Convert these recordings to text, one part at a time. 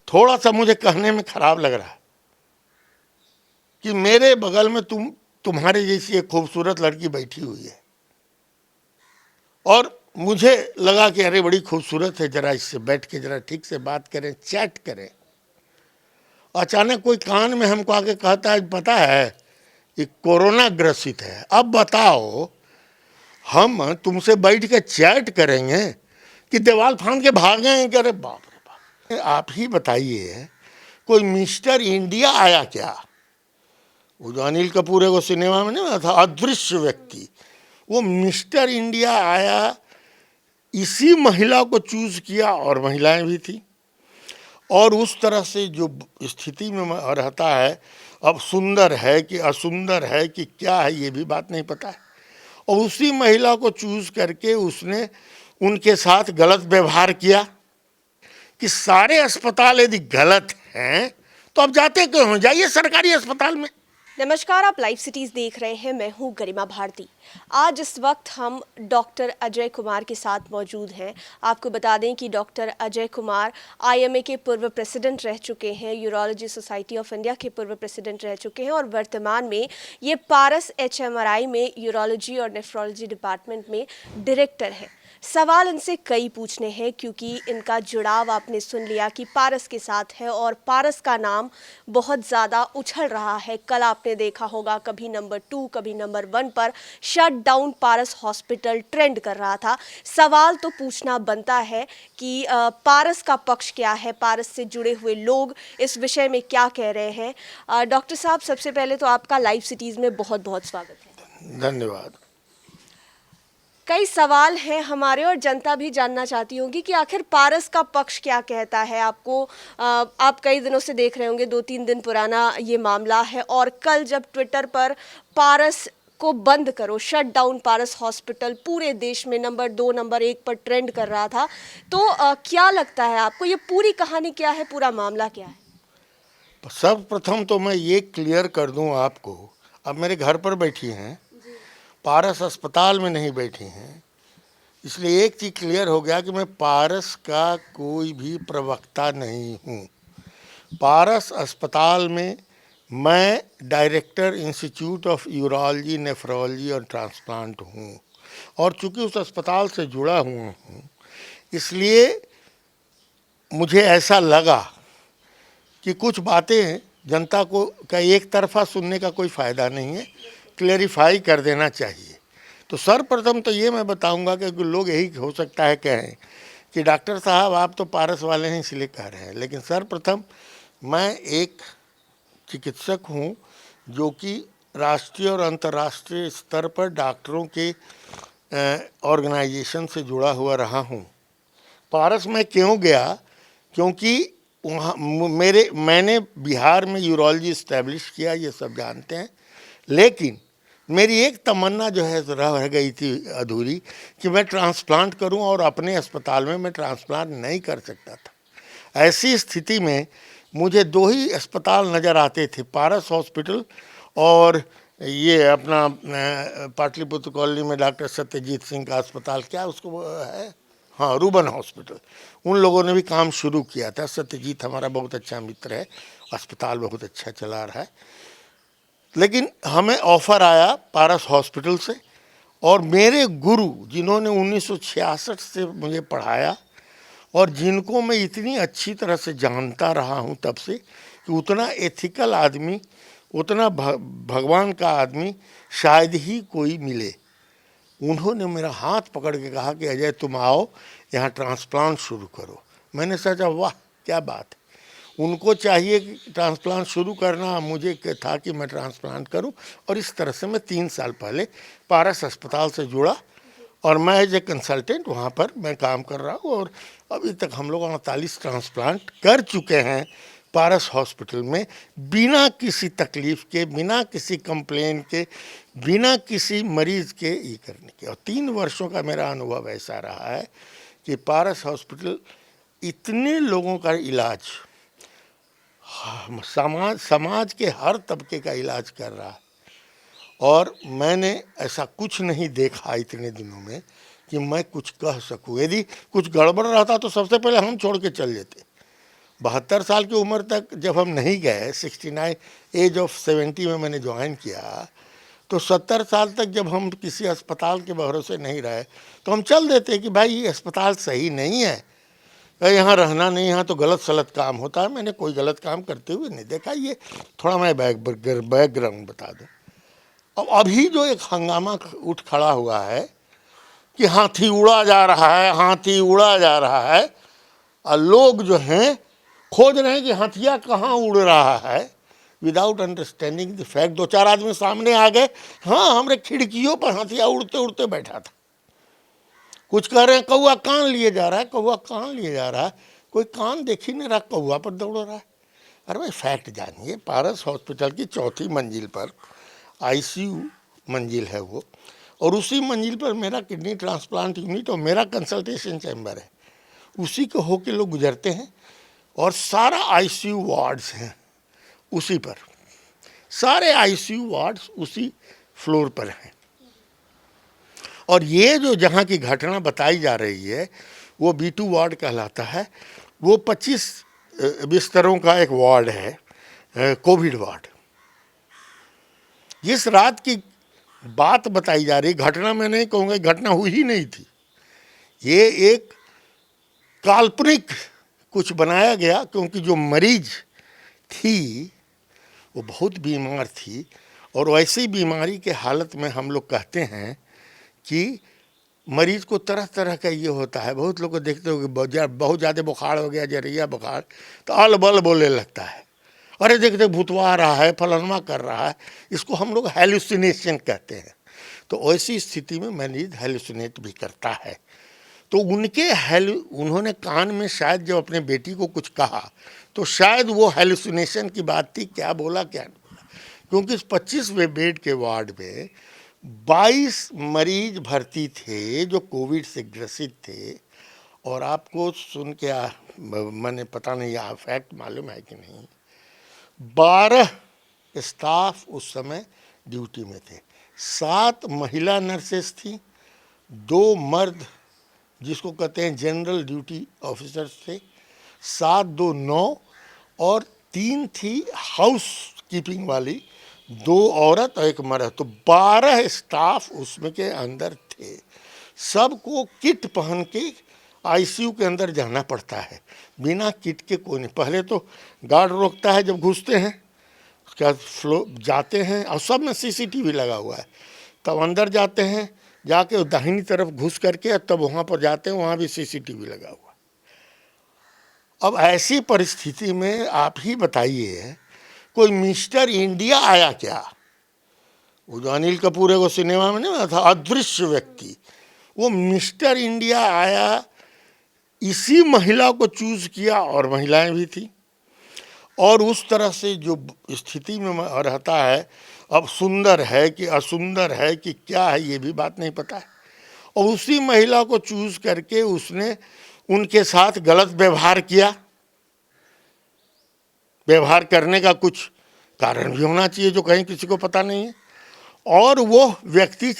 थोड़ा सा मुझे कहने में खराब लग रहा है कि मेरे बगल में तुम्हारे जैसी एक खूबसूरत लड़की बैठी हुई है और मुझे लगा कि अरे बड़ी खूबसूरत है, जरा इससे बैठ के जरा ठीक से बात करें, चैट करें। अचानक कोई कान में हमको आके कहता है, पता है ये कोरोना ग्रसित है, अब बताओ हम तुमसे बैठ के चैट करेंगे कि दीवार फांद के भागें? अरे बाप रे बाप, आप ही बताइए, कोई मिस्टर इंडिया आया क्या? वो जो अनिल कपूर है वो सिनेमा में नहीं था, अदृश्य व्यक्ति, वो मिस्टर इंडिया आया, इसी महिला को चूज किया और महिलाएं भी थी। और उस तरह से जो स्थिति में रहता है, अब सुंदर है कि असुंदर है कि क्या है ये भी बात नहीं पता है, और उसी महिला को चूज करके उसने उनके साथ गलत व्यवहार किया कि सारे अस्पताल यदि गलत हैं तो अब जाते क्यों हो, जाइए सरकारी अस्पताल में। नमस्कार, आप लाइव सिटीज देख रहे हैं। मैं हूं गरिमा भारती। आज इस वक्त हम डॉक्टर अजय कुमार के साथ मौजूद हैं। आपको बता दें कि डॉक्टर अजय कुमार आईएमए के पूर्व प्रेसिडेंट रह चुके हैं, यूरोलॉजी सोसाइटी ऑफ इंडिया के पूर्व प्रेसिडेंट रह चुके हैं और वर्तमान में ये पारस एचएमआरआई में यूरोलॉजी और नेफ्रोलॉजी डिपार्टमेंट में डायरेक्टर हैं। सवाल इनसे कई पूछने हैं क्योंकि इनका जुड़ाव आपने सुन लिया कि पारस के साथ है और पारस का नाम बहुत ज़्यादा उछल रहा है। कल आपने देखा होगा कभी नंबर 2 कभी नंबर 1 पर शट डाउन पारस हॉस्पिटल ट्रेंड कर रहा था। सवाल तो पूछना बनता है कि पारस का पक्ष क्या है, पारस से जुड़े हुए लोग इस विषय में क्या कह रहे हैं। डॉक्टर साहब, सबसे पहले तो आपका लाइव सिटीज़ में बहुत बहुत स्वागत है। धन्यवाद। कई सवाल हैं हमारे और जनता भी जानना चाहती होगी कि आखिर पारस का पक्ष क्या कहता है। आप कई दिनों से देख रहे होंगे, 2-3 दिन पुराना ये मामला है और कल जब ट्विटर पर पारस को बंद करो, शट डाउन पारस हॉस्पिटल पूरे देश में नंबर 2 नंबर 1 पर ट्रेंड कर रहा था, तो क्या लगता है आपको, ये पूरी कहानी क्या है, पूरा मामला क्या है? सर्वप्रथम तो मैं ये क्लियर कर दूं आपको, अब मेरे घर पर बैठी हैं, पारस अस्पताल में नहीं बैठी हैं, इसलिए एक चीज़ क्लियर हो गया कि मैं पारस का कोई भी प्रवक्ता नहीं हूँ। पारस अस्पताल में मैं director institute of urology, nephrology और ट्रांसप्लांट हूँ और चूंकि उस अस्पताल से जुड़ा हुआ हूँ इसलिए मुझे ऐसा लगा कि कुछ बातें जनता को का एक तरफा सुनने का कोई फ़ायदा नहीं है, क्लेरिफाई कर देना चाहिए। तो सर्वप्रथम तो ये मैं बताऊंगा कि लोग यही हो सकता है कहें कि डॉक्टर साहब आप तो पारस वाले हैं इसलिए कह रहे हैं, लेकिन सर्वप्रथम मैं एक चिकित्सक हूँ जो कि राष्ट्रीय और अंतर्राष्ट्रीय स्तर पर डॉक्टरों के ऑर्गेनाइजेशन से जुड़ा हुआ रहा हूँ। पारस में क्यों गया, क्योंकि वहाँ मैंने बिहार में यूरोलॉजी इस्टेब्लिश किया, ये सब जानते हैं, लेकिन मेरी एक तमन्ना जो है रह गई थी अधूरी कि मैं ट्रांसप्लांट करूं और अपने अस्पताल में मैं ट्रांसप्लांट नहीं कर सकता था। ऐसी स्थिति में मुझे 2 ही अस्पताल नज़र आते थे, पारस हॉस्पिटल और ये अपना पाटलिपुत्र कॉलोनी में डॉक्टर सत्यजीत सिंह का अस्पताल, क्या उसको है, हाँ, रूबन हॉस्पिटल। उन लोगों ने भी काम शुरू किया था। सत्यजीत हमारा बहुत अच्छा मित्र है, अस्पताल बहुत अच्छा चला रहा है। लेकिन हमें ऑफ़र आया पारस हॉस्पिटल से और मेरे गुरु जिन्होंने 1966 से मुझे पढ़ाया और जिनको मैं इतनी अच्छी तरह से जानता रहा हूँ तब से कि उतना एथिकल आदमी, उतना भगवान का आदमी शायद ही कोई मिले, उन्होंने मेरा हाथ पकड़ के कहा कि अजय तुम आओ यहाँ ट्रांसप्लांट शुरू करो। मैंने सोचा वाह क्या बात है, उनको चाहिए कि ट्रांसप्लांट शुरू करना, मुझे था कि मैं ट्रांसप्लांट करूं और इस तरह से मैं 3 साल पहले पारस अस्पताल से जुड़ा और मैं एज ए कंसल्टेंट वहाँ पर मैं काम कर रहा हूँ और अभी तक हम लोग 48 ट्रांसप्लांट कर चुके हैं पारस हॉस्पिटल में, बिना किसी तकलीफ़ के, बिना किसी कंप्लेन के, बिना किसी मरीज़ के ये करने के। और 3 वर्षों का मेरा अनुभव ऐसा रहा है कि पारस हॉस्पिटल इतने लोगों का इलाज, समाज के हर तबके का इलाज कर रहा है और मैंने ऐसा कुछ नहीं देखा इतने दिनों में कि मैं कुछ कह सकूं। यदि कुछ गड़बड़ रहता तो सबसे पहले हम छोड़ के चल जाते 72 साल की उम्र तक जब हम नहीं गए, 69 एज ऑफ 70 में मैंने ज्वाइन किया, तो 70 साल तक जब हम किसी अस्पताल के भरोसे नहीं रहे तो हम चल देते कि भाई ये अस्पताल सही नहीं है, यहाँ रहना नहीं, यहाँ तो गलत सलत काम होता है। मैंने कोई गलत काम करते हुए नहीं देखा। ये थोड़ा मैं बैकग्राउंड बता दूँ। अब अभी जो एक हंगामा उठ खड़ा हुआ है कि हाथी उड़ा जा रहा है, हाथी उड़ा जा रहा है, और लोग जो हैं खोज रहे हैं कि हाथिया कहाँ उड़ रहा है, विदाउट अंडरस्टैंडिंग द फैक्ट। 2-4 आदमी सामने आ गए, हाँ हमारे खिड़कियों पर हाथिया उड़ते उड़ते बैठा था। कुछ कह रहे हैं कौआ कान लिए जा रहा है, कौआ कान लिए जा रहा है। कोई कान देख ही नहीं रहा, कौआ पर दौड़ रहा है। अरे भाई फैक्ट जानिए, पारस हॉस्पिटल की 4थी मंजिल पर आईसीयू मंजिल है वो, और उसी मंजिल पर मेरा किडनी ट्रांसप्लांट यूनिट और मेरा कंसल्टेशन चैम्बर है। उसी को होके लोग गुजरते हैं, और सारा आईसीयू वार्ड्स हैं उसी पर, सारे आईसीयू वार्ड्स उसी फ्लोर पर हैं। और ये जो जहाँ की घटना बताई जा रही है वो B2 वार्ड कहलाता है। वो 25 बिस्तरों का एक वार्ड है, कोविड वार्ड। जिस रात की बात बताई जा रही, घटना मैं नहीं कहूँगा, घटना हुई ही नहीं थी, ये एक काल्पनिक कुछ बनाया गया, क्योंकि जो मरीज थी वो बहुत बीमार थी। और वैसी बीमारी के हालत में हम लोग कहते हैं कि मरीज को तरह तरह का ये होता है। बहुत लोग को देखते हो कि बहुत ज़्यादा बुखार हो गया, जरिया बुखार, तो अल बल बोलने लगता है, अरे देखते भूतवा रहा है, फलनमा कर रहा है। इसको हम लोग हेलुसिनेशन कहते हैं। तो ऐसी स्थिति में मरीज हेलुसिनेट भी करता है। तो उन्होंने कान में शायद जब अपने बेटी को कुछ कहा तो शायद वो हेलुसिनेशन की बात थी, क्या बोला क्या नहीं बोला। क्योंकि इस 25वें बेड के वार्ड में 22 मरीज भर्ती थे जो कोविड से ग्रसित थे। और आपको सुन के मैंने पता नहीं यह फैक्ट मालूम है कि नहीं, 12 स्टाफ उस समय ड्यूटी में थे। 7 महिला नर्सेस थी, 2 मर्द जिसको कहते हैं जनरल ड्यूटी ऑफिसर्स थे, 7, 2, 9, और 3 थी हाउस कीपिंग वाली, 2 औरत और 1 मर्द। तो 12 स्टाफ उसमें के अंदर थे। सबको किट पहन के आईसीयू के अंदर जाना पड़ता है, बिना किट के कोई नहीं। पहले तो गार्ड रोकता है जब घुसते हैं, उसके बाद फ्लो जाते हैं, और सब में सीसीटीवी लगा हुआ है। तब अंदर जाते हैं, जाके दाहिनी तरफ घुस करके तब वहाँ पर जाते हैं, वहाँ भी सीसीटीवी लगा हुआ। अब ऐसी परिस्थिति में आप ही बताइए, कोई मिस्टर इंडिया आया क्या? वो जो अनिल कपूर है वो सिनेमा में नहीं था, अदृश्य व्यक्ति, वो मिस्टर इंडिया आया, इसी महिला को चूज किया, और महिलाएं भी थी। और उस तरह से जो स्थिति में रहता है, अब सुंदर है कि असुंदर है कि क्या है ये भी बात नहीं पता है। और उसी महिला को चूज करके उसने उनके साथ गलत व्यवहार किया। व्यवहार करने का कुछ कारण भी होना चाहिए जो कहीं किसी को पता नहीं है। और वो व्यक्ति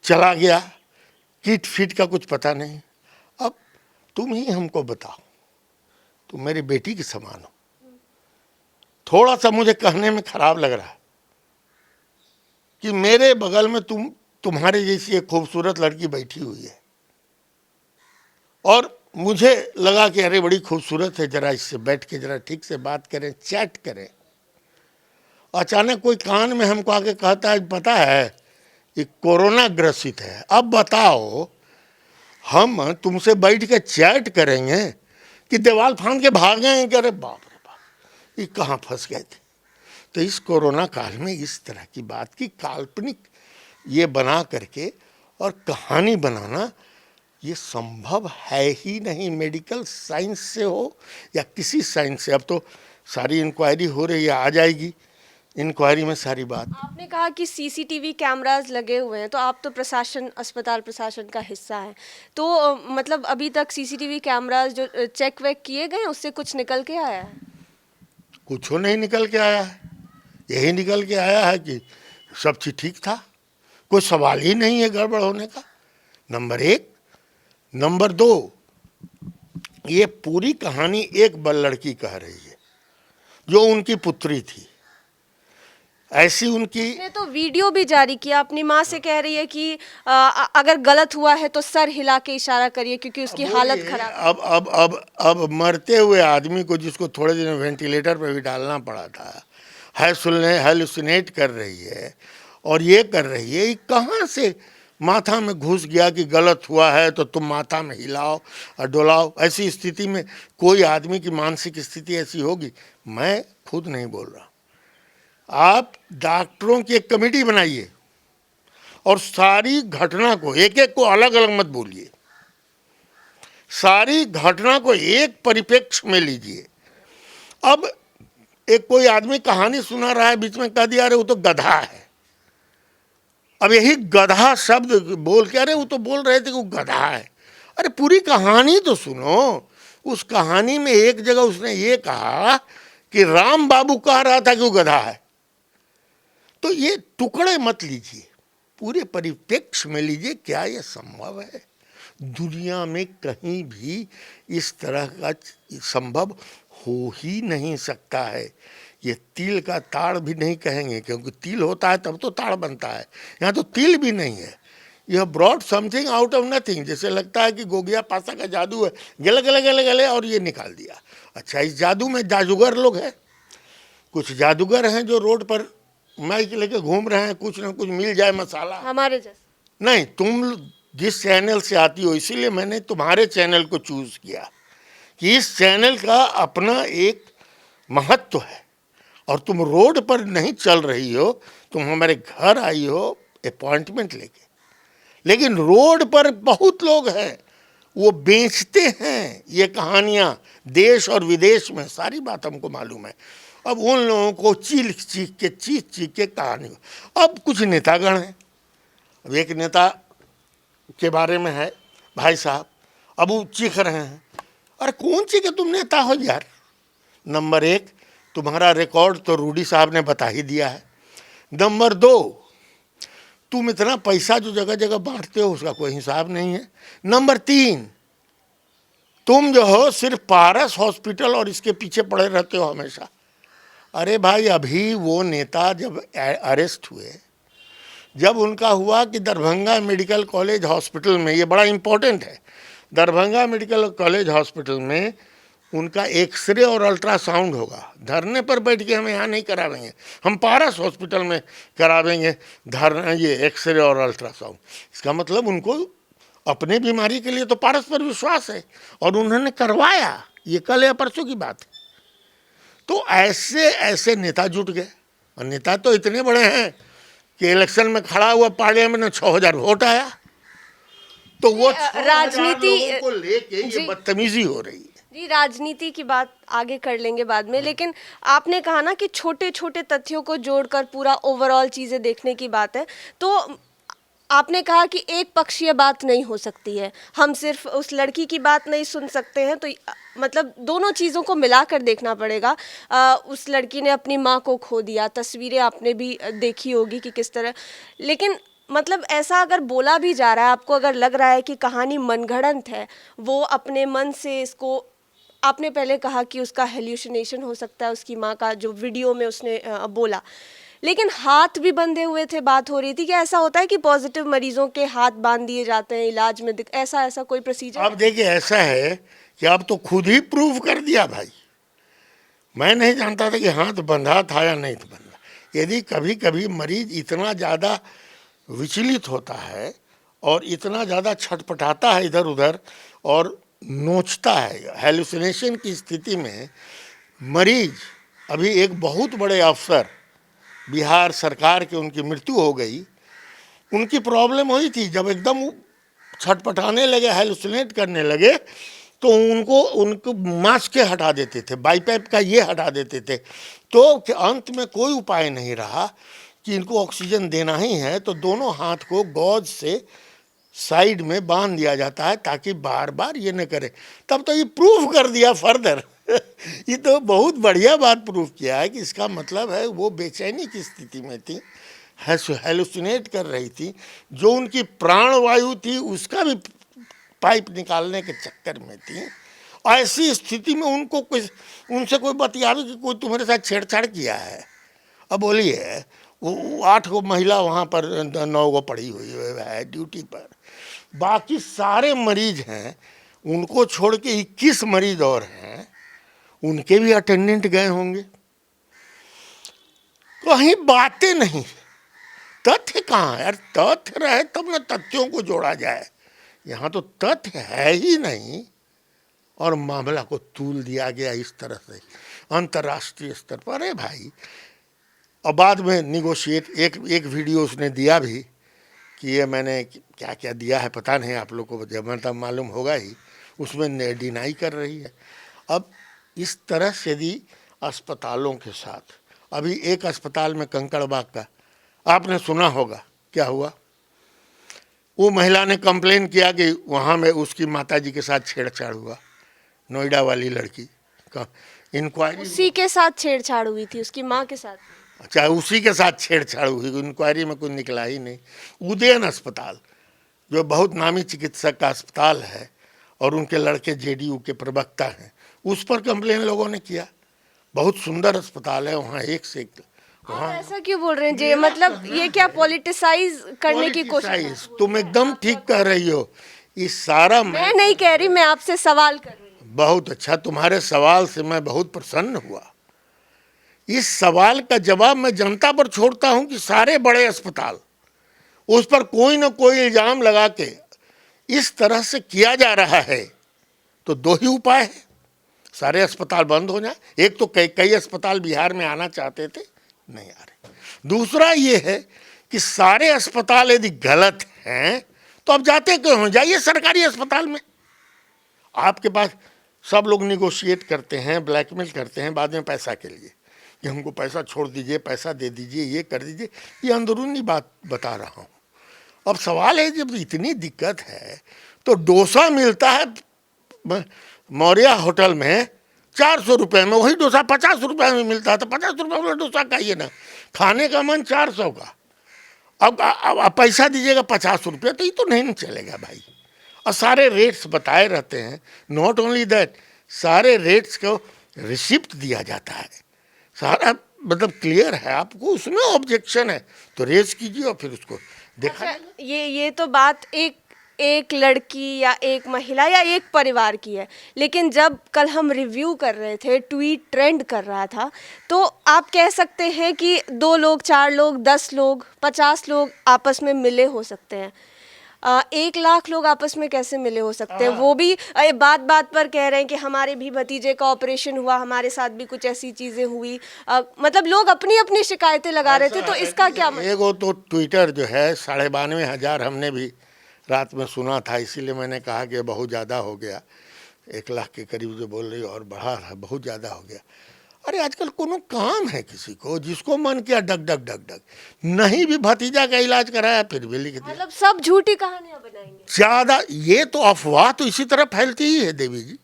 चला गया, किट फिट का कुछ पता नहीं। अब तुम ही हमको बताओ, तुम मेरी बेटी के समान हो। थोड़ा सा मुझे कहने में खराब लग रहा है कि मेरे बगल में तुम्हारे जैसी एक खूबसूरत लड़की बैठी हुई है, और मुझे लगा कि अरे बड़ी खूबसूरत है, जरा इससे बैठ के जरा ठीक से बात करें, चैट करें। अचानक कोई कान में हमको आके कहता है, पता है ये कोरोना ग्रसित है, अब बताओ हम तुमसे बैठ के चैट करेंगे कि दीवार फांद के भाग गए? कि अरे बाप रे बाप, ये कहाँ फंस गए थे। तो इस कोरोना काल में इस तरह की बात की काल्पनिक ये बना करके और कहानी बनाना, ये संभव है ही नहीं, मेडिकल साइंस से हो या किसी साइंस से। अब तो सारी इंक्वायरी हो रही है, आ जाएगी इंक्वायरी में सारी बात। आपने कहा कि सीसीटीवी कैमरास लगे हुए हैं, तो आप तो प्रशासन, अस्पताल प्रशासन का हिस्सा है, तो मतलब अभी तक सीसीटीवी कैमरास जो चेक वेक किए गए, उससे कुछ निकल के आया है? कुछ नहीं निकल के आया है। यही निकल के आया है कि सब चीज़ ठीक था, कोई सवाल ही नहीं है गड़बड़ होने का, नंबर 1। नंबर 2, ये पूरी कहानी एक लड़की कह रही है जो उनकी पुत्री थी। ऐसी उनकी ने तो वीडियो भी जारी किया, अपनी माँ से कह रही है कि अगर गलत हुआ है तो सर हिला के इशारा करिए क्योंकि उसकी हालत खराब है। अब मरते हुए आदमी को, जिसको थोड़े दिन वेंटिलेटर पर भी डालना पड़ा था, हेलुसिनेट कर रही है और ये कर रही है, ये कहाँ से माथा में घुस गया कि गलत हुआ है तो तुम माथा में हिलाओ और डोलाओ। ऐसी स्थिति में कोई आदमी की मानसिक स्थिति ऐसी होगी? मैं खुद नहीं बोल रहा। आप डॉक्टरों की एक कमेटी बनाइए और सारी घटना को, एक एक को अलग अलग मत बोलिए, सारी घटना को एक परिप्रेक्ष्य में लीजिए। अब एक कोई आदमी कहानी सुना रहा है, बीच में कह दिया अरे वो तो गधा है। अब यही गधा शब्द बोल के, अरे वो तो बोल रहे थे कि वो गधा है। अरे पूरी कहानी तो सुनो। उस कहानी में एक जगह उसने ये कहा कि राम बाबू कह रहा था कि वो गधा है। तो ये टुकड़े मत लीजिए, पूरे परिप्रेक्ष्य में लीजिए। क्या ये संभव है? दुनिया में कहीं भी इस तरह का संभव हो ही नहीं सकता है। ये तिल का ताड़ भी नहीं कहेंगे, क्योंकि तिल होता है तब तो ताड़ बनता है। यहाँ तो तिल भी नहीं है। यह brought something out of nothing. जैसे लगता है कि गोगिया पासा का जादू है, गले गले गले गले और ये निकाल दिया। अच्छा, इस जादू में जादूगर लोग हैं। कुछ जादूगर हैं जो रोड पर माइक लेके घूम रहे हैं, कुछ ना कुछ मिल जाए मसाला। हमारे जैसे नहीं, तुम जिस चैनल से आती हो, इसीलिए मैंने तुम्हारे चैनल को चूज किया कि इस चैनल का अपना एक महत्व है। और तुम रोड पर नहीं चल रही हो, तुम हमारे घर आई हो अपॉइंटमेंट लेके। लेकिन रोड पर बहुत लोग हैं, वो बेचते हैं ये कहानियाँ देश और विदेश में, सारी बात हमको मालूम है। अब उन लोगों को चीख के कहानी। अब कुछ नेतागण हैं। अब एक नेता के बारे में है भाई साहब, अब वो चीख रहे हैं। अरे कौन चीखे? तुम नेता हो यार। नंबर एक, तुम्हारा रिकॉर्ड तो रूडी साहब ने बता ही दिया है। नंबर दो, तुम इतना पैसा जो जगह जगह बांटते हो उसका कोई हिसाब नहीं है। नंबर तीन, तुम जो हो सिर्फ पारस हॉस्पिटल और इसके पीछे पड़े रहते हो हमेशा। अरे भाई, अभी वो नेता जब अरेस्ट हुए, जब उनका हुआ कि दरभंगा मेडिकल कॉलेज हॉस्पिटल में, ये बड़ा इम्पोर्टेंट है, दरभंगा मेडिकल कॉलेज हॉस्पिटल में उनका एक्सरे और अल्ट्रासाउंड होगा। धरने पर बैठ के हम यहाँ नहीं करावेंगे, हम पारस हॉस्पिटल में करावेंगे धरना, ये एक्सरे और अल्ट्रासाउंड। इसका मतलब उनको अपने बीमारी के लिए तो पारस पर विश्वास है और उन्होंने करवाया। ये कल या परसों की बात है। तो ऐसे ऐसे नेता जुट गए। और नेता तो इतने बड़े हैं कि इलेक्शन में खड़ा हुआ पार्लियामेंट में 6000 वोट आया। तो वो राजनीति को लेके ये बदतमीजी हो रही है। जी, राजनीति की बात आगे कर लेंगे बाद में, लेकिन आपने कहा ना कि छोटे छोटे तथ्यों को जोड़कर पूरा ओवरऑल चीज़ें देखने की बात है। तो आपने कहा कि एक पक्षीय बात नहीं हो सकती है, हम सिर्फ उस लड़की की बात नहीं सुन सकते हैं। तो मतलब दोनों चीज़ों को मिलाकर देखना पड़ेगा। उस लड़की ने अपनी माँ को खो दिया, तस्वीरें आपने भी देखी होगी कि किस तरह। लेकिन मतलब ऐसा अगर बोला भी जा रहा है, आपको अगर लग रहा है कि कहानी मनगढ़ंत है, वो अपने मन से इसको, आपने पहले कहा कि उसका हेल्यूसिनेशन हो सकता है, उसकी माँ का जो वीडियो में उसने बोला, लेकिन हाथ भी बंधे हुए थे, बात हो रही थी कि ऐसा होता है कि पॉजिटिव मरीजों के हाथ बांध दिए जाते हैं इलाज में, ऐसा कोई प्रोसीजर? अब देखिए, ऐसा है कि अब तो खुद ही प्रूव कर दिया भाई। मैं नहीं जानता था कि हाथ बंधा था या नहीं था बंधा। यदि कभी कभी मरीज इतना ज़्यादा विचलित होता है और इतना ज़्यादा छटपटाता है इधर उधर और नोचता है, हेलुसिनेशन की स्थिति में मरीज, अभी एक बहुत बड़े अफसर बिहार सरकार के, उनकी मृत्यु हो गई। उनकी प्रॉब्लम हुई थी, जब एकदम छटपटाने लगे, हेलुसिनेट करने लगे, तो उनको मास्क के हटा देते थे, बाईपैप का ये हटा देते थे। तो अंत में कोई उपाय नहीं रहा कि इनको ऑक्सीजन देना ही है, तो दोनों हाथ को गॉज से साइड में बांध दिया जाता है ताकि बार बार ये न करे। तब तो ये प्रूफ कर दिया फर्दर ये तो बहुत बढ़िया बात प्रूफ किया है कि इसका मतलब है वो बेचैनी की स्थिति में थी, हेलुसिनेट कर रही थी, जो उनकी प्राणवायु थी उसका भी पाइप निकालने के चक्कर में थी, ऐसी स्थिति में उनको कोई उनसे कोई बतियावे कि कोई तुम्हारे साथ छेड़छाड़ किया है। अब बोलिए वो 8 गो महिला वहाँ पर 9 गो पड़ी हुई है ड्यूटी पर, बाकी सारे मरीज हैं, उनको छोड़ के 21 मरीज और हैं, उनके भी अटेंडेंट गए होंगे। कहीं बातें नहीं, तथ्य कहाँ है यार? तथ्य रहे तब न तथ्यों को जोड़ा जाए। यहाँ तो तथ्य है ही नहीं और मामला को तूल दिया गया इस तरह से अंतर्राष्ट्रीय स्तर पर। अरे भाई, और बाद में निगोशिएट एक वीडियो उसने दिया भी कि ये मैंने क्या क्या दिया है पता नहीं, आप लोग को जब तब मालूम होगा ही, उसमें डिनाई कर रही है। अब इस तरह से यदि अस्पतालों के साथ, अभी एक अस्पताल में कंकड़बाग का आपने सुना होगा क्या हुआ, वो महिला ने कंप्लेन किया कि वहाँ में उसकी माताजी के साथ छेड़छाड़ हुआ, नोएडा वाली लड़की का इंक्वायरी। उसी के साथ छेड़छाड़ हुई थी, उसकी माँ के साथ? अच्छा, उसी के साथ छेड़छाड़ हुई, इंक्वायरी में कुछ निकला ही नहीं। उदयन अस्पताल जो बहुत नामी चिकित्सक का अस्पताल है और उनके लड़के जेडीयू के प्रवक्ता हैं, उस पर कंप्लेन लोगों ने किया। बहुत सुंदर अस्पताल है वहाँ, एक से एक। आप ऐसा क्यों बोल रहे हैं जी? मतलब ये क्या पॉलिटिसाइज करने की कोशिश है? तुम एकदम ठीक कह रही हो। इस सारा मैं नहीं कह रही, मैं आपसे सवाल कर रही हूँ। बहुत अच्छा, तुम्हारे सवाल से मैं बहुत प्रसन्न हुआ। इस सवाल का जवाब मैं जनता पर छोड़ता हूं कि सारे बड़े अस्पताल, उस पर कोई ना कोई इल्जाम लगा के इस तरह से किया जा रहा है, तो दो ही उपाय है, सारे अस्पताल बंद हो जाए। एक तो कई अस्पताल बिहार में आना चाहते थे, नहीं आ रहे। दूसरा ये है कि सारे अस्पताल यदि गलत हैं तो अब जाते क्यों हो? जाइए सरकारी अस्पताल में। आपके पास सब लोग निगोशिएट करते हैं, ब्लैकमेल करते हैं बाद में पैसा के लिए कि हमको पैसा छोड़ दीजिए, पैसा दे दीजिए, ये कर दीजिए। ये अंदरूनी बात बता रहा हूँ। अब सवाल है, जब इतनी दिक्कत है तो डोसा मिलता है मौर्या होटल में 400 रुपये में, वही डोसा 50 रुपये में मिलता है, तो 50 रुपये में डोसा खाइए ना। खाने का मन 400 का, अब पैसा दीजिएगा 50 रुपये, तो ये तो नहीं चलेगा भाई। और सारे रेट्स बताए रहते हैं। नॉट ओनली दैट, सारे रेट्स को रिसिप्ट दिया जाता है, सारा मतलब क्लियर है। आपको उसमें ऑब्जेक्शन है तो रेज कीजिए और फिर उसको देखा। अच्छा, ये तो बात एक लड़की या एक महिला या एक परिवार की है, लेकिन जब कल हम रिव्यू कर रहे थे, ट्वीट ट्रेंड कर रहा था, तो आप कह सकते हैं कि 2 लोग, 4 लोग, 10 लोग, 50 लोग आपस में मिले हो सकते हैं। 1 लाख लोग आपस में कैसे मिले हो सकते हैं? वो भी बात बात पर कह रहे हैं कि हमारे भी भतीजे का ऑपरेशन हुआ, हमारे साथ भी कुछ ऐसी चीज़ें हुई। मतलब लोग अपनी अपनी शिकायतें लगा रहे थे, तो इसका क्या मतलब? एगो तो ट्विटर जो है 92,500 हमने भी रात में सुना था, इसीलिए मैंने कहा कि बहुत ज़्यादा हो गया, 1 लाख के करीब जो बोल रही और बढ़ा है, बहुत ज़्यादा हो गया। अरे आजकल कोनो काम है किसी को, जिसको मन किया डग डग डग डग, नहीं भी भतीजा का इलाज कराया फिर भी लिख दिया। मतलब सब झूठी कहानियां बनाएंगे ज़्यादा। ये तो अफवाह तो इसी तरह फैलती ही है देवी जी।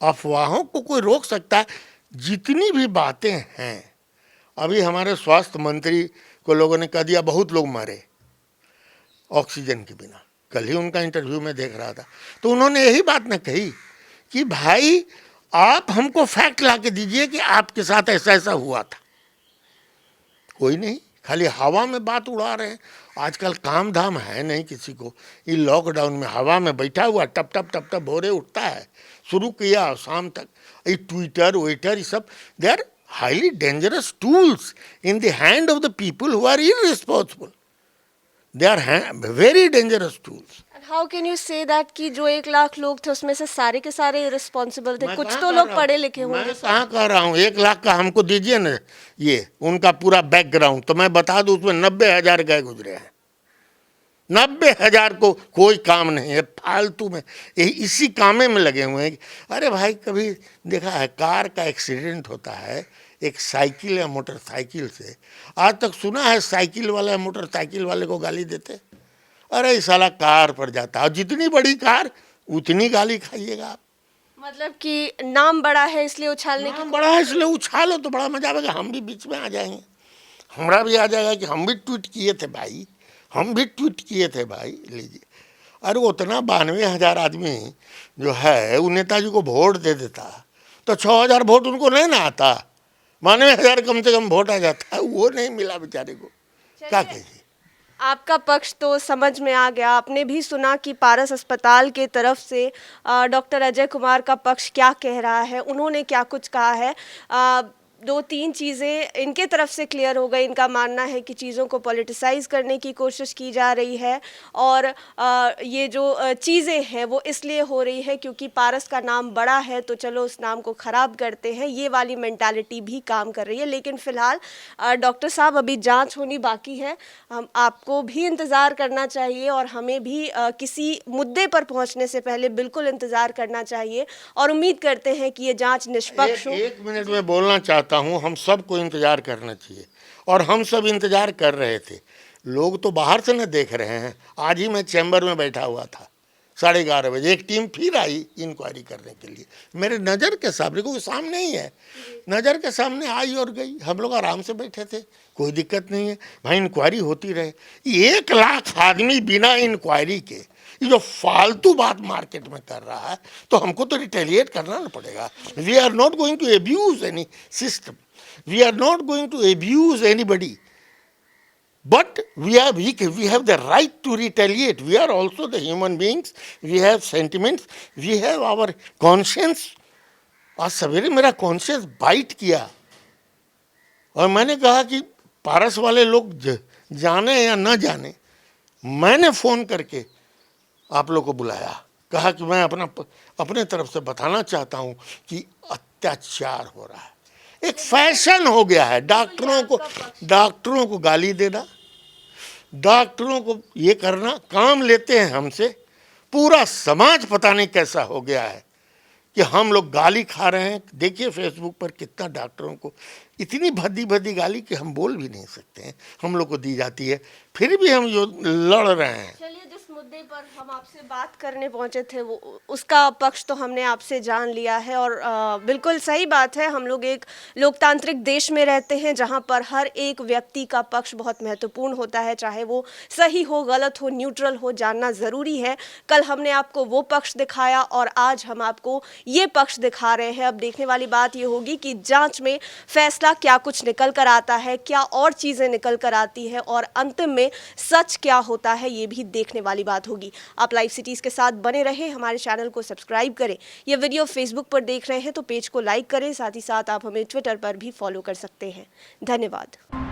अफवाहों को कोई रोक सकता है? जितनी भी बातें हैं, अभी हमारे स्वास्थ्य मंत्री को लोगों ने कह दिया बहुत लोग मरे ऑक्सीजन के बिना, कल ही उनका इंटरव्यू में देख रहा था, तो उन्होंने यही बात न कही कि भाई आप हमको फैक्ट ला के दीजिए कि आपके साथ ऐसा ऐसा हुआ था। कोई नहीं, खाली हवा में बात उड़ा रहे हैं। आजकल काम धाम है नहीं किसी को। ये लॉकडाउन में हवा में बैठा हुआ टप टप टप टप भोरे उठता है, शुरू किया और शाम तक ये ट्विटर वेटर ये सब, they are highly dangerous tools in the hand of the people who are irresponsible. They are very dangerous tools. How can you say that कि जो 1 लाख लोग थे उसमें से सारे के सारे रिस्पॉन्सिबल थे? कुछ तो लोग पढ़े लिखे होंगे। मैं कहाँ कह रहा हूँ 1 लाख का हमको दीजिए ना ये उनका पूरा बैकग्राउंड, तो मैं बता दूँ उसमें 90,000 गए गुजरे हैं। 90,000 को कोई काम नहीं है, फालतू में इसी कामे में लगे हुए हैं। अरे भाई, कभी देखा है कार का एक्सीडेंट होता है एक साइकिल या मोटरसाइकिल से? आज तक सुना है साइकिल वाला मोटरसाइकिल वाले को गाली देते? अरे साला कार पर जाता है, और जितनी बड़ी कार उतनी गाली खाइएगा आप। मतलब कि नाम बड़ा है इसलिए उछालने की? नाम बड़ा है इसलिए उछालो तो बड़ा मजा आएगा। हम भी बीच में आ जाएंगे, हमारा भी आ जाएगा कि हम भी ट्वीट किए थे भाई, हम भी ट्वीट किए थे भाई। लीजिए, अरे वो उतना 92,000 आदमी जो है वो नेताजी को वोट दे देता तो 6,000 वोट उनको नहीं ना आता, 92,000 कम से कम वोट आ जाता, वो नहीं मिला बेचारे को, क्या कहिए। आपका पक्ष तो समझ में आ गया। आपने भी सुना कि पारस अस्पताल के तरफ से डॉक्टर अजय कुमार का पक्ष क्या कह रहा है, उन्होंने क्या कुछ कहा है। दो तीन चीज़ें इनके तरफ से क्लियर हो गई। इनका मानना है कि चीज़ों को पॉलिटिसाइज करने की कोशिश की जा रही है और ये जो चीज़ें हैं वो इसलिए हो रही है क्योंकि पारस का नाम बड़ा है तो चलो उस नाम को ख़राब करते हैं, ये वाली मेंटालिटी भी काम कर रही है। लेकिन फ़िलहाल डॉक्टर साहब अभी जांच होनी बाकी है, हम आपको भी इंतज़ार करना चाहिए और हमें भी किसी मुद्दे पर पहुंचने से पहले बिल्कुल इंतज़ार करना चाहिए और उम्मीद करते हैं कि ये जाँच निष्पक्ष हो। एक मिनट में बोलना चाहता हूँ, हम सबको इंतजार करना चाहिए और हम सब इंतजार कर रहे थे। लोग तो बाहर से न देख रहे हैं। आज ही मैं चैम्बर में बैठा हुआ था, 11:30 बजे एक टीम फिर आई इंक्वायरी करने के लिए। मेरे नज़र के सामने, कोई सामने ही है, नज़र के सामने आई और गई। हम लोग आराम से बैठे थे, कोई दिक्कत नहीं है भाई, इंक्वायरी होती रहे। 1 लाख आदमी बिना इंक्वायरी के ये जो फालतू बात मार्केट में कर रहा है तो हमको तो रिटेलिएट करना ना पड़ेगा। We are not going to abuse any system, we are not going to abuse anybody, but we have the right to retaliate. We are also the human beings, we have sentiments, we have our conscience. आज सवेरे मेरा conscious bite किया और मैंने कहा कि पारस वाले लोग जाने या न जाने, मैंने फ़ोन करके आप लोग को बुलाया, कहा कि मैं अपने तरफ से बताना चाहता हूँ कि अत्याचार हो रहा है। एक फैशन हो गया है डॉक्टरों को गाली देना, डॉक्टरों को ये करना, काम लेते हैं हमसे। पूरा समाज पता नहीं कैसा हो गया है कि हम लोग गाली खा रहे हैं। देखिए फेसबुक पर कितना डॉक्टरों को इतनी भद्दी भद्दी गाली कि हम बोल भी नहीं सकते हैं, हम लोग को दी जाती है, फिर भी हम जो लड़ रहे हैं। चलिए, जिस मुद्दे पर हम आपसे बात करने पहुंचे थे वो उसका पक्ष तो हमने आपसे जान लिया है और बिल्कुल सही बात है। हम लोग एक लोकतांत्रिक देश में रहते हैं जहां पर हर एक व्यक्ति का पक्ष बहुत महत्वपूर्ण होता है, चाहे वो सही हो, गलत हो, न्यूट्रल हो, जानना ज़रूरी है। कल हमने आपको वो पक्ष दिखाया और आज हम आपको ये पक्ष दिखा रहे हैं। अब देखने वाली बात ये होगी कि जाँच में फैसला क्या कुछ निकल कर आता है, क्या और चीज़ें निकल कर आती है और अंतिम में सच क्या होता है, ये भी देखने वाली बात होगी। आप लाइव सिटीज़ के साथ बने रहें, हमारे चैनल को सब्सक्राइब करें। ये वीडियो फेसबुक पर देख रहे हैं तो पेज को लाइक करें, साथ ही साथ आप हमें ट्विटर पर भी फॉलो कर सकते हैं। धन्यवाद।